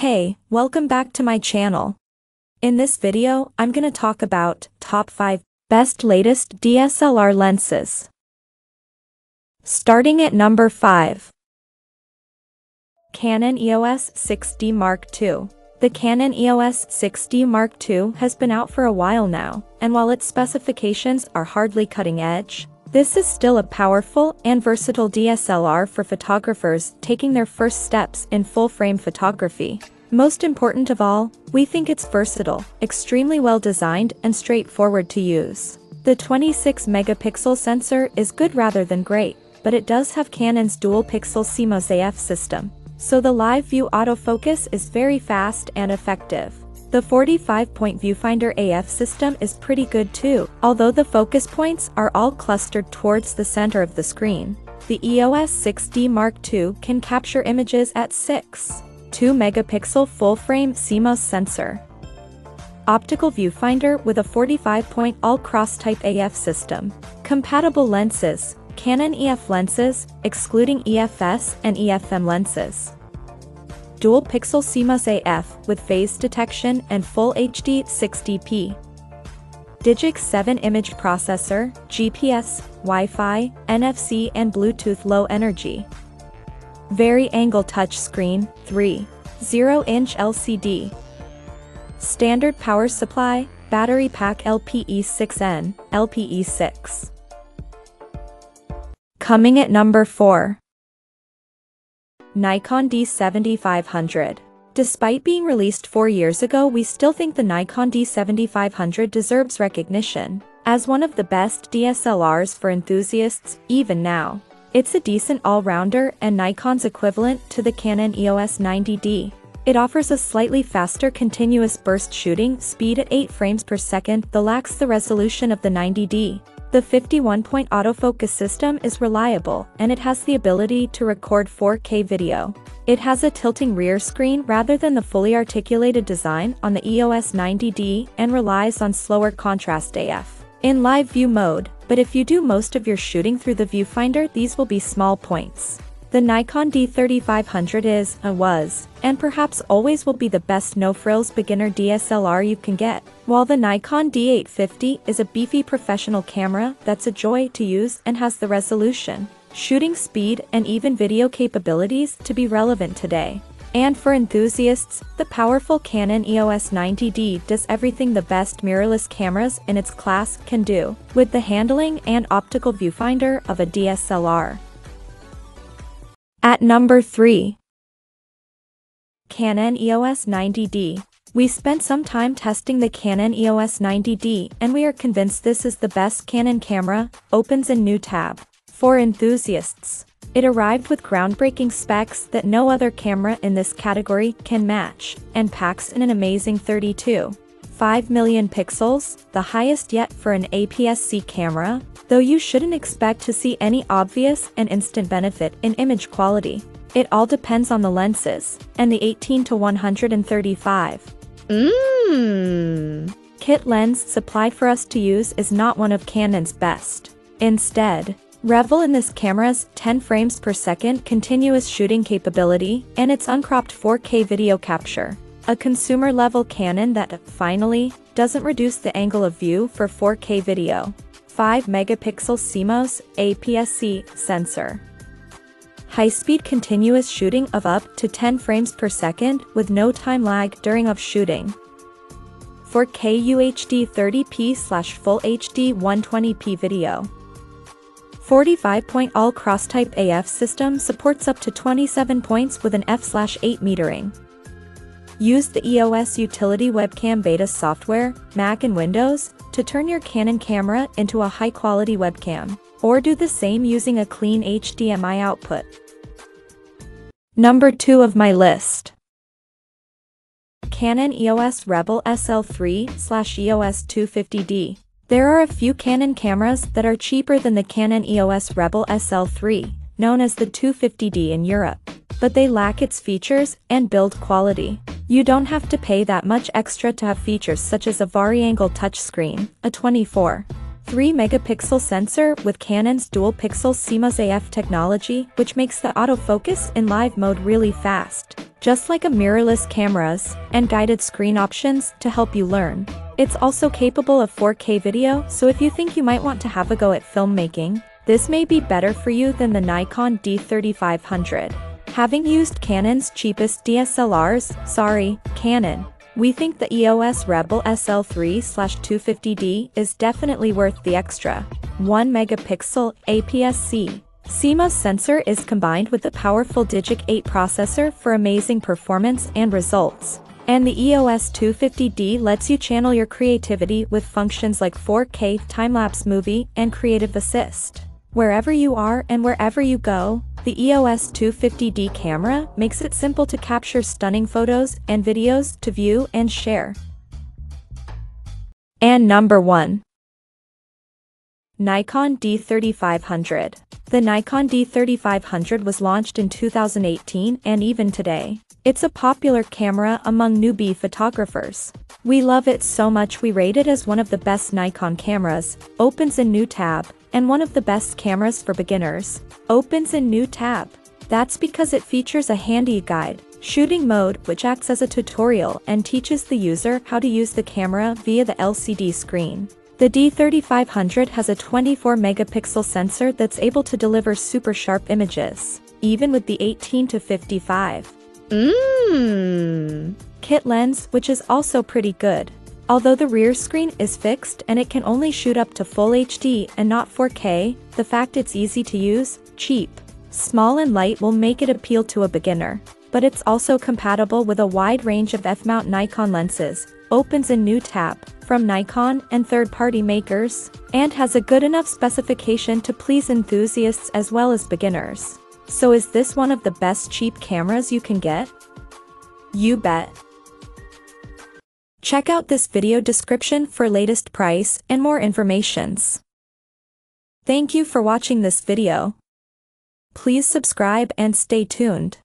Hey, welcome back to my channel. In this video, I'm gonna talk about top 5 best latest DSLR lenses. Starting at number 5. Canon EOS 6D Mark II. The Canon EOS 6D Mark II has been out for a while now, and while its specifications are hardly cutting edge, this is still a powerful and versatile DSLR for photographers taking their first steps in full-frame photography. Most important of all, we think it's versatile, extremely well designed and straightforward to use. The 26-megapixel sensor is good rather than great, but it does have Canon's dual-pixel CMOS AF system, so the live view autofocus is very fast and effective. The 45-point viewfinder AF system is pretty good too, although the focus points are all clustered towards the center of the screen. The EOS 6D Mark II can capture images at 6.2-megapixel full-frame CMOS sensor. Optical viewfinder with a 45-point all-cross-type AF system. Compatible lenses, Canon EF lenses, excluding EFS and EFM lenses. Dual-pixel CMOS AF with phase detection and Full HD 60p. Digic 7 image processor, GPS, Wi-Fi, NFC and Bluetooth Low Energy. Vari-angle touchscreen, 3.0-inch LCD. Standard power supply, battery pack LPE6N, LPE6. Coming at number 4. Nikon D7500. Despite being released 4 years ago, we still think the Nikon D7500 deserves recognition as one of the best DSLRs for enthusiasts, even now. It's a decent all-rounder and Nikon's equivalent to the Canon EOS 90D. It offers a slightly faster continuous burst shooting speed at 8 frames per second that lacks the resolution of the 90D. The 51-point autofocus system is reliable, and it has the ability to record 4K video. It has a tilting rear screen rather than the fully articulated design on the EOS 90D and relies on slower contrast AF in live view mode, but if you do most of your shooting through the viewfinder, these will be small points. The Nikon D3500 was, and perhaps always will be the best no-frills beginner DSLR you can get, while the Nikon D850 is a beefy professional camera that's a joy to use and has the resolution, shooting speed and even video capabilities to be relevant today. And for enthusiasts, the powerful Canon EOS 90D does everything the best mirrorless cameras in its class can do, with the handling and optical viewfinder of a DSLR. At number 3. Canon EOS 90D. We spent some time testing the Canon EOS 90D and we are convinced this is the best Canon camera. Opens a new tab. For enthusiasts. It arrived with groundbreaking specs that no other camera in this category can match, and packs in an amazing 32.5 million pixels, the highest yet for an APS-C camera, though you shouldn't expect to see any obvious and instant benefit in image quality. It all depends on the lenses, and the 18 to 135 kit lens supply for us to use is not one of Canon's best. Instead, revel in this camera's 10 frames per second continuous shooting capability and its uncropped 4K video capture. A consumer-level Canon that, finally, doesn't reduce the angle of view for 4K video. 5-megapixel CMOS APS-C sensor. High-speed continuous shooting of up to 10 frames per second with no time lag during of shooting. 4K UHD 30p/Full HD 120p video. 45-point all-cross-type AF system supports up to 27 points with an f/8 metering. Use the EOS Utility Webcam Beta software, Mac and Windows, to turn your Canon camera into a high-quality webcam, or do the same using a clean HDMI output. Number 2 of my list. Canon EOS Rebel SL3/EOS 250D. There are a few Canon cameras that are cheaper than the Canon EOS Rebel SL3, known as the 250D in Europe, but they lack its features and build quality. You don't have to pay that much extra to have features such as a vari-angle touchscreen, a 24 3-megapixel sensor with Canon's dual-pixel CMOS AF technology, which makes the autofocus in live mode really fast, just like a mirrorless cameras, and guided screen options to help you learn. It's also capable of 4K video, so if you think you might want to have a go at filmmaking, this may be better for you than the Nikon D3500. Having used Canon's cheapest DSLRs, Canon, we think the EOS Rebel SL3/250D is definitely worth the extra 1-megapixel APS-C CMOS sensor is combined with the powerful Digic 8 processor for amazing performance and results. And the EOS 250D lets you channel your creativity with functions like 4K time-lapse movie and creative assist. Wherever you are and wherever you go, the EOS 250D camera makes it simple to capture stunning photos and videos to view and share. And number 1. Nikon D3500. The Nikon D3500 was launched in 2018 and even today, it's a popular camera among newbie photographers. We love it so much we rate it as one of the best Nikon cameras, opens in new tab, and one of the best cameras for beginners, opens in new tab. That's because it features a handy guide, shooting mode, which acts as a tutorial and teaches the user how to use the camera via the LCD screen. The D3500 has a 24-megapixel sensor that's able to deliver super sharp images, even with the 18-55 kit lens, which is also pretty good. Although the rear screen is fixed and it can only shoot up to Full HD and not 4K, the fact it's easy to use, cheap, small and light will make it appeal to a beginner. But it's also compatible with a wide range of f-mount Nikon lenses, opens in new tab, from Nikon and third-party makers, and has a good enough specification to please enthusiasts as well as beginners. So is this one of the best cheap cameras you can get? You bet. Check out this video description for latest price and more informations. Thank you for watching this video. Please subscribe and stay tuned.